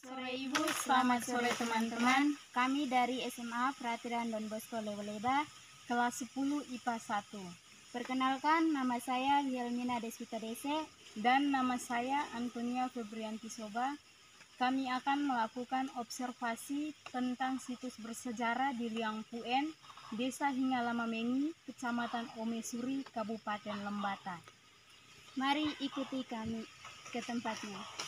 sore Ibu, selamat sore teman-teman. Kami dari SMA Peratiran Don Bosco Leweleba, kelas 10 IPA 1. Perkenalkan, nama saya Yelmina Deswita Dese dan nama saya Antonia Febrianti Soba. Kami akan melakukan observasi tentang situs bersejarah di Liang Puen, Desa Hingalamamengi, Kecamatan Omesuri, Kabupaten Lembata. Mari ikuti kami ke tempatnya.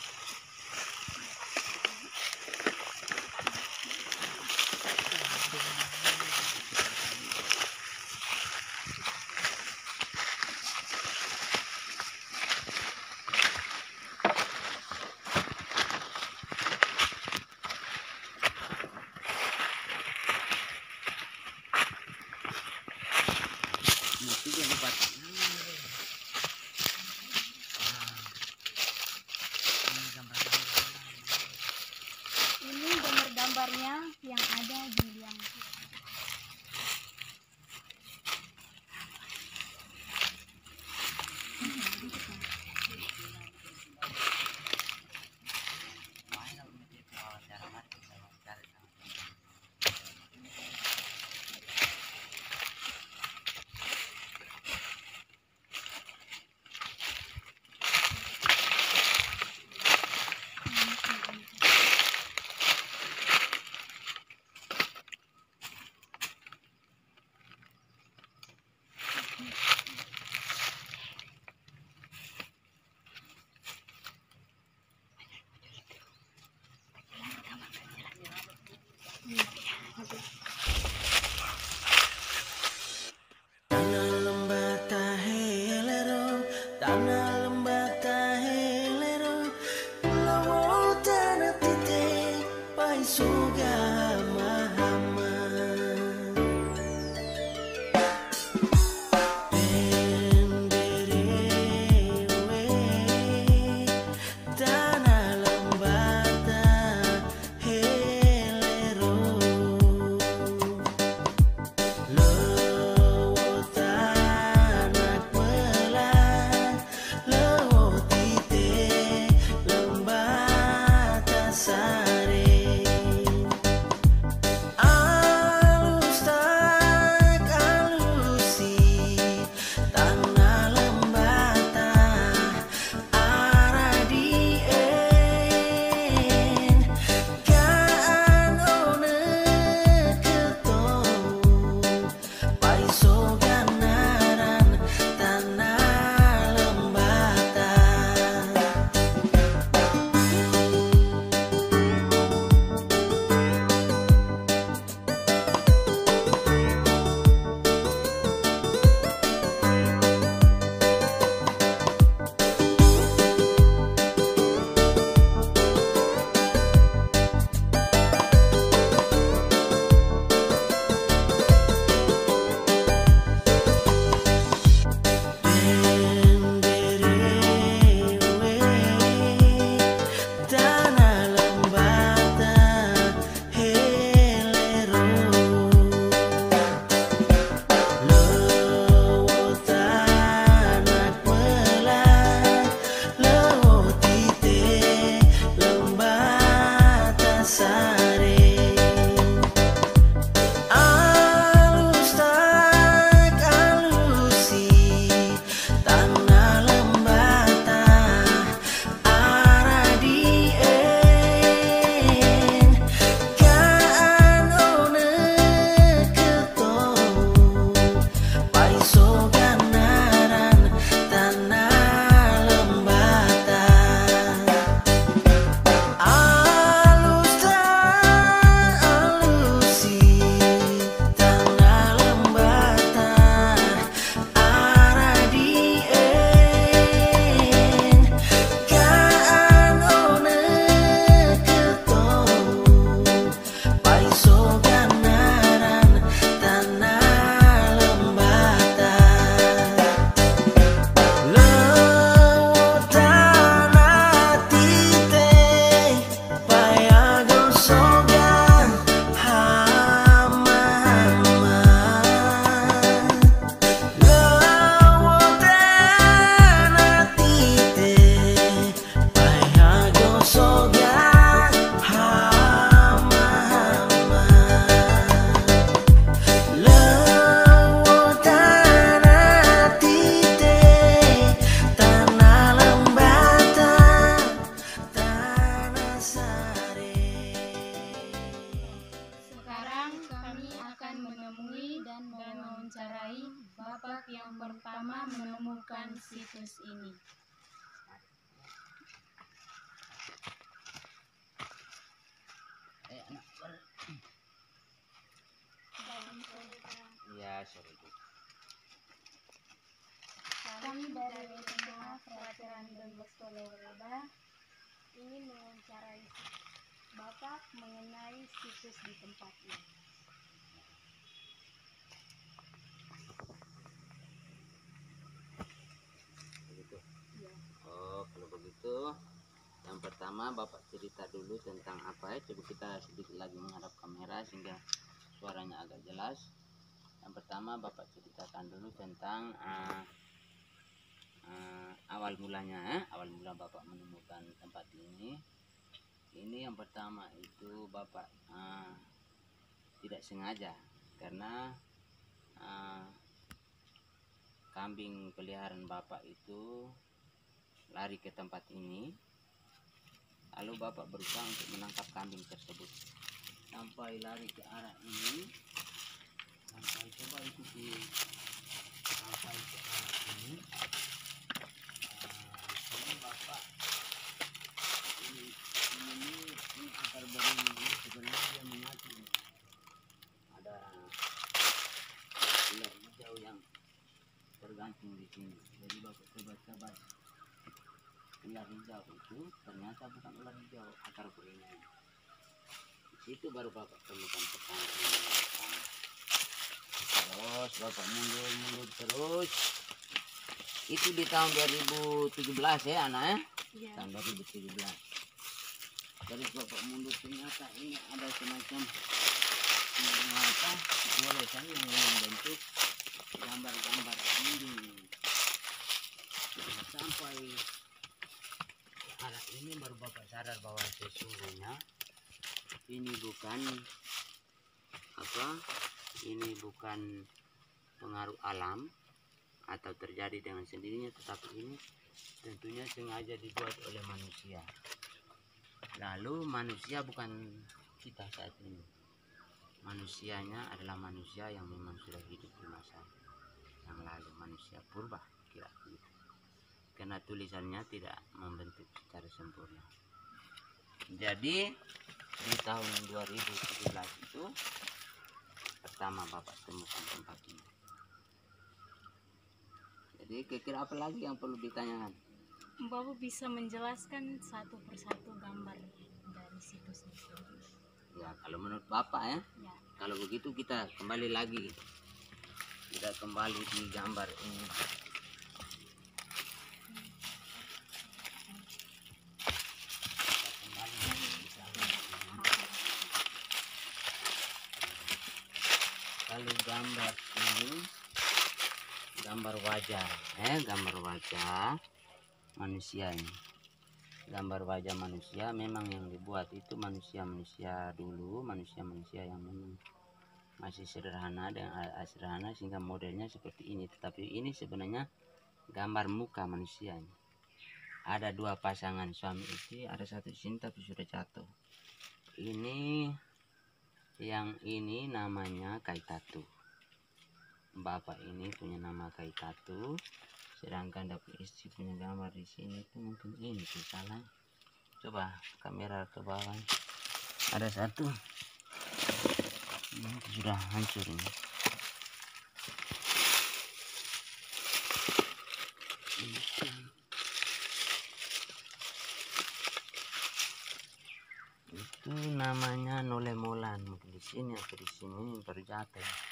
kita menemukan situs ini? Ya, sorry. Kami dari SMA Frateran Don Bosco Leweleba ingin mewawancarai Bapak mengenai situs di tempat ini. Begitu. Ya. Oh, kalau begitu, yang pertama Bapak cerita dulu tentang apa ya? Coba kita sedikit lagi menghadap kamera sehingga suaranya agak jelas. Yang pertama Bapak ceritakan dulu tentang awal mulanya, awal mula Bapak menemukan tempat ini. Ini yang pertama itu Bapak tidak sengaja karena kambing peliharaan Bapak itu lari ke tempat ini. Lalu Bapak berusaha untuk menangkap kambing tersebut sampai lari ke arah ini, sampai coba ikuti sampai ke arah ini. Ini Bapak ini akar begini sebenarnya dia mengacu. Ada ular hijau yang tergantung di sini. Jadi Bapak coba ular hijau itu ternyata bukan ular hijau, akar beringin. Di situ baru Bapak temukan pertama. Terus Bapak mundur terus. Itu di tahun 2017 ya anak ya? Ya. Tahun 2017. Terus Bapak mundur ternyata ini ada semacam goresan yang membentuk gambar-gambar ini. Sampai arah ini baru Bapak sadar bahwa sesungguhnya ini bukan pengaruh alam atau terjadi dengan sendirinya, tetapi ini tentunya sengaja dibuat oleh manusia. Lalu manusia bukan kita saat ini, manusianya adalah manusia yang memang sudah hidup di masa yang lalu, manusia purba kira gitu. Karena tulisannya tidak membentuk secara sempurna. Jadi di tahun 2017 itu pertama Bapak temukan tempat ini. Jadi kira-kira apa lagi yang perlu ditanyakan? Bapak bisa menjelaskan satu persatu gambar dari situs itu? Ya, kalau menurut Bapak ya. Ya. Kalau begitu kita kembali lagi. Kita kembali di gambar ini. Kalau gambar ini gambar wajah, gambar wajah manusia ini. Gambar wajah manusia memang yang dibuat itu manusia dulu, manusia yang memang masih sederhana dan sederhana sehingga modelnya seperti ini. Tetapi ini sebenarnya gambar muka manusia ini. Ada dua pasangan suami istri, ada satu di sini tapi sudah jatuh. Ini yang ini namanya Kaitatu. Bapak ini punya nama Kaitatu, sedangkan dapur istri punya gambar di sini itu mungkin ini tuh salah. Coba kamera ke bawah, ada satu ini sudah hancur ini. Itu namanya nolemolan, mungkin di sini atau di sini baru jatuh.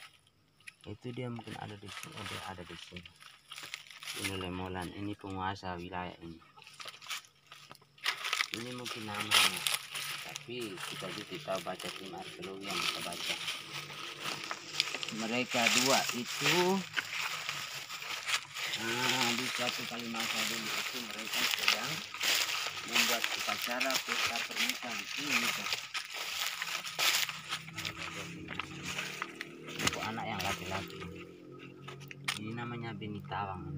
Itu dia mungkin ada di sini, ada di sini. Ini nolemolan, ini penguasa wilayah ini. Ini mungkin namanya, tapi kita juga tahu baca tim arkeologi yang kita baca. Mereka dua itu di suatu kali masa dulu itu mereka sedang membuat upacara pesta pernikahan ini tuh. Anak yang laki-laki ini namanya Benitawang,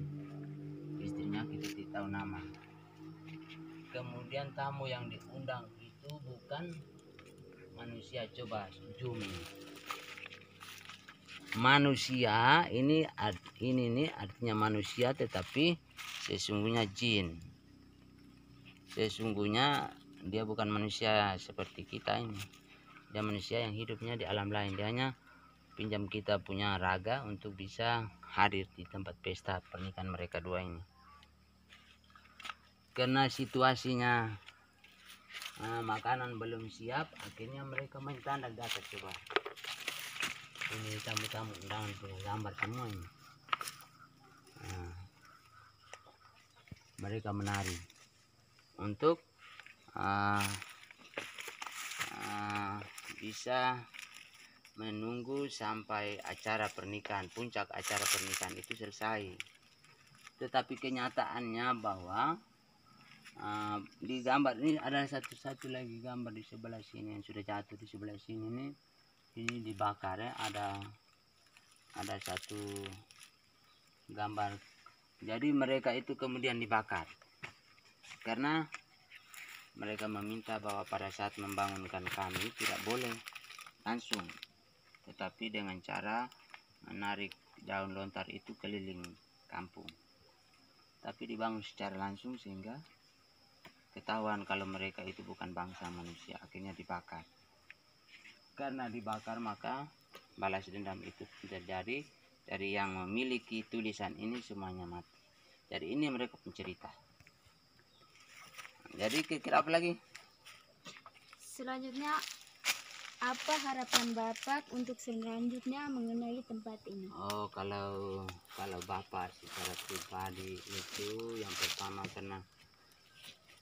istrinya kita tidak tahu nama. Kemudian tamu yang diundang itu bukan manusia, coba zoom ini. manusia ini nih artinya manusia, tetapi sesungguhnya jin. Sesungguhnya dia bukan manusia seperti kita ini. Dia manusia yang hidupnya di alam lain. Dia hanya pinjam kita punya raga untuk bisa hadir di tempat pesta pernikahan mereka dua ini. Karena situasinya makanan belum siap, akhirnya mereka main tanda di atas. Coba ini tamu-tamu undangan punya gambar semua ini. Mereka menari untuk bisa menunggu sampai acara pernikahan, puncak acara pernikahan itu selesai. Tetapi kenyataannya bahwa di gambar ini ada satu lagi gambar di sebelah sini yang sudah jatuh di sebelah sini nih. Ini dibakar ya, ada satu gambar. Jadi mereka itu kemudian dibakar karena mereka meminta bahwa pada saat membangunkan kami tidak boleh langsung, tetapi dengan cara menarik daun lontar itu keliling kampung. Tapi dibangun secara langsung sehingga ketahuan kalau mereka itu bukan bangsa manusia. Akhirnya dibakar. Karena dibakar maka balas dendam itu terjadi. Dari yang memiliki tulisan ini semuanya mati. Jadi ini mereka pencerita. Jadi kira apa lagi? Selanjutnya, apa harapan Bapak untuk selanjutnya mengenai tempat ini? Oh, kalau Bapak secara pribadi itu yang pertama, karena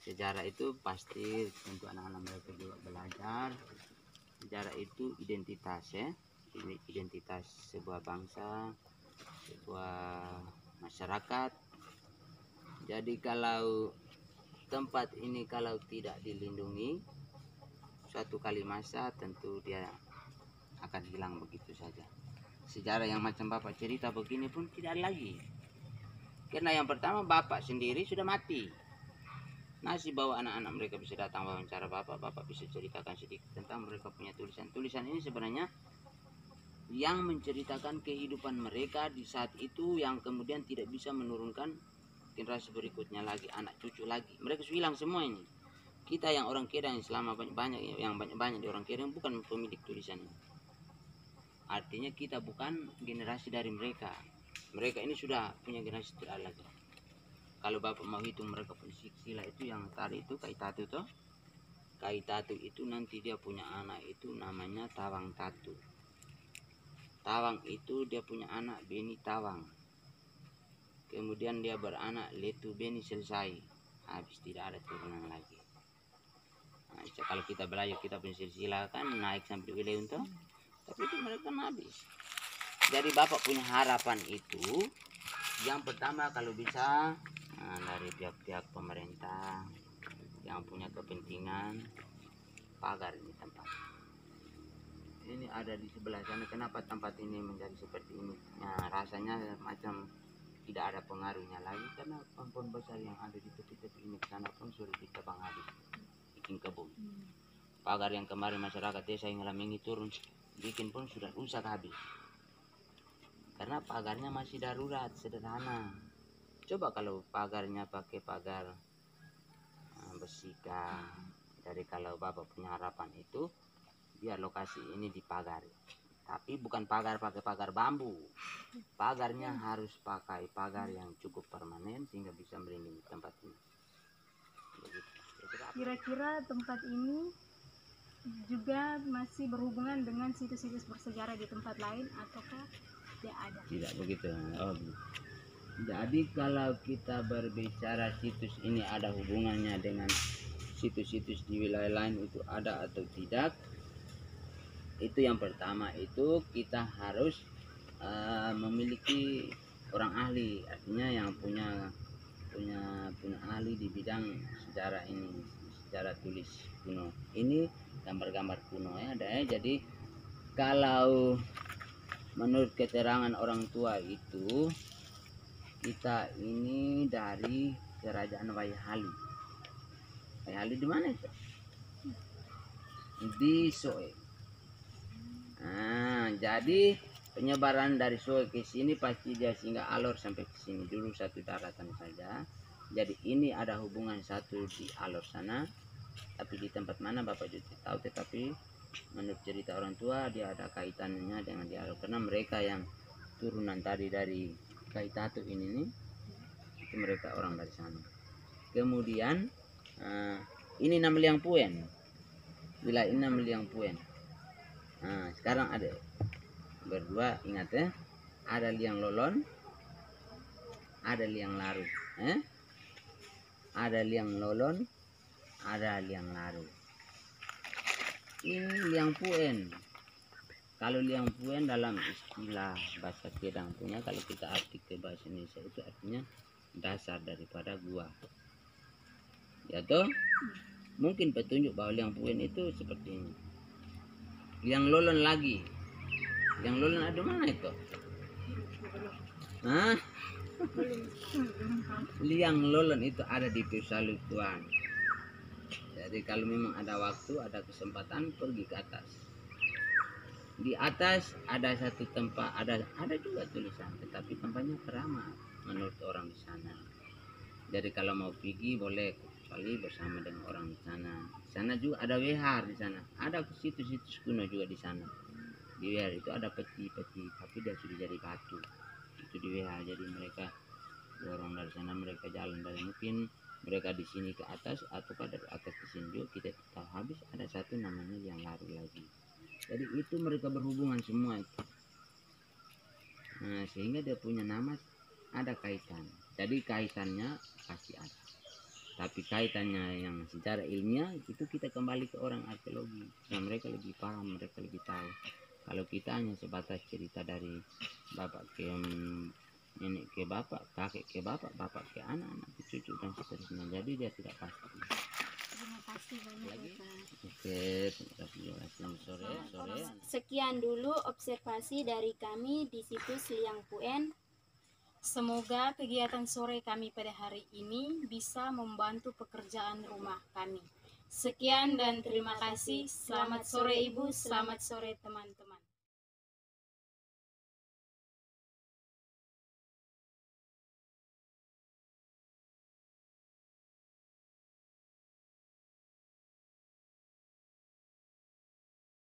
sejarah itu pasti untuk anak-anak mereka juga belajar. Sejarah itu identitas ya, identitas sebuah bangsa, sebuah masyarakat. Jadi kalau tempat ini kalau tidak dilindungi, suatu kali masa tentu dia akan hilang begitu saja. Sejarah yang macam Bapak cerita begini pun tidak ada lagi. Karena yang pertama Bapak sendiri sudah mati. Nasib bahwa anak-anak mereka bisa datang wawancara Bapak bisa ceritakan sedikit tentang mereka punya tulisan. Tulisan ini sebenarnya yang menceritakan kehidupan mereka di saat itu, yang kemudian tidak bisa menurunkan generasi berikutnya lagi, anak cucu lagi. Mereka sudah hilang semua ini. Kita yang orang Kedang selama banyak di orang Kedang bukan pemilik tulisan ini. Artinya kita bukan generasi dari mereka. Mereka ini sudah punya generasi tidak ada lagi. Kalau Bapak mau hitung mereka punya sila itu yang tadi itu Kaitatu toh. Kaitatu itu nanti dia punya anak itu namanya Tawang Tatu. Tawang itu dia punya anak Beni Tawang. Kemudian dia beranak Letu Beni selesai. Habis tidak ada turunan lagi. Nah, kalau kita belajar kita punya silsilah kan naik sampai wilayah untuk, tapi itu mereka habis. Jadi Bapak punya harapan itu yang pertama kalau bisa dari pihak-pihak pemerintah yang punya kepentingan pagar ini tempat. Ini ada di sebelah sana. Kenapa tempat ini menjadi seperti ini? Nah, rasanya macam tidak ada pengaruhnya lagi karena pohon besar yang ada di tepi-tepi ini ke sana pun sudah ditebang habis, bikin kebun. Pagar yang kemarin masyarakat desa yang ngalamin turun bikin pun sudah rusak habis. Karena pagarnya masih darurat, sederhana. Coba kalau pagarnya pakai pagar besika. Jadi kalau Bapak punya harapan itu biar lokasi ini dipagari. Tapi bukan pagar pakai pagar bambu. Pagarnya harus pakai pagar yang cukup permanen sehingga bisa melindungi tempat ini. Kira-kira tempat ini juga masih berhubungan dengan situs-situs bersejarah di tempat lain ataukah tidak ada? Tidak begitu. Oh. Jadi kalau kita berbicara situs ini ada hubungannya dengan situs-situs di wilayah lain itu ada atau tidak, itu yang pertama itu kita harus memiliki orang ahli, artinya yang punya ahli di bidang sejarah ini, sejarah tulis kuno. Ini gambar-gambar kuno ya ada ya. Jadi kalau menurut keterangan orang tua itu kita ini dari kerajaan Wayahali. Wayahali di mana itu? Di Soe. Nah, jadi penyebaran dari sungai ke sini pasti dia singgah alor sampai ke sini dulu satu daratan saja. Jadi ini ada hubungan satu di alor sana, tapi di tempat mana Bapak juga tahu, tetapi menurut cerita orang tua dia ada kaitannya dengan di alor karena mereka yang turunan tadi dari Kaitatu ini nih, itu mereka orang dari sana. Kemudian ini nama Liang Puen, wilayah ini nama Liang Puen. Nah, sekarang ada berdua, ingat ya, ada Liang Lolon, ada Liang Laru, ada Liang Lolon, ada Liang Laru. Ini Liang Puen. Kalau Liang Puen dalam istilah bahasa Kedang punya, kalau kita arti ke bahasa Indonesia itu artinya dasar daripada gua. Ya toh, mungkin petunjuk bahwa Liang Puen itu seperti ini. Liang Lolon lagi. Liang Lolon ada mana itu? Liang Lolon itu ada di Pesalutuan. Jadi kalau memang ada waktu, ada kesempatan, pergi ke atas. Di atas ada satu tempat, ada juga tulisan, tetapi tempatnya keramat menurut orang di sana. Jadi kalau mau pergi boleh, kecuali bersama dengan orang di sana. Di sana juga ada wihar di sana, ada situs-situs kuno juga di sana. Di wihar itu ada peti-peti, tapi dia sudah jadi batu. Itu di wihar, jadi mereka orang dari sana, mereka jalan dari mungkin mereka di sini ke atas atau dari atas ke sini juga kita tahu. Habis ada satu namanya Liang Laru lagi. Jadi itu mereka berhubungan semua itu. Nah, sehingga dia punya nama ada kaitan. Jadi kaitannya pasti ada. Tapi kaitannya yang secara ilmiah itu kita kembali ke orang arkeologi. Nah, mereka lebih paham, mereka lebih tahu. Kalau kita hanya sebatas cerita dari bapak ke nenek ke bapak, kakek ke bapak, bapak ke anak, anak ke cucu dan seterusnya. Jadi dia tidak pasti. Terima kasih banyak Lagi? Bapak. Oke, terima kasih. Selamat sore. Sekian dulu observasi dari kami di situs Liang Puen. Semoga kegiatan sore kami pada hari ini bisa membantu pekerjaan rumah kami. Sekian dan terima kasih. Selamat sore Ibu, selamat sore teman-teman.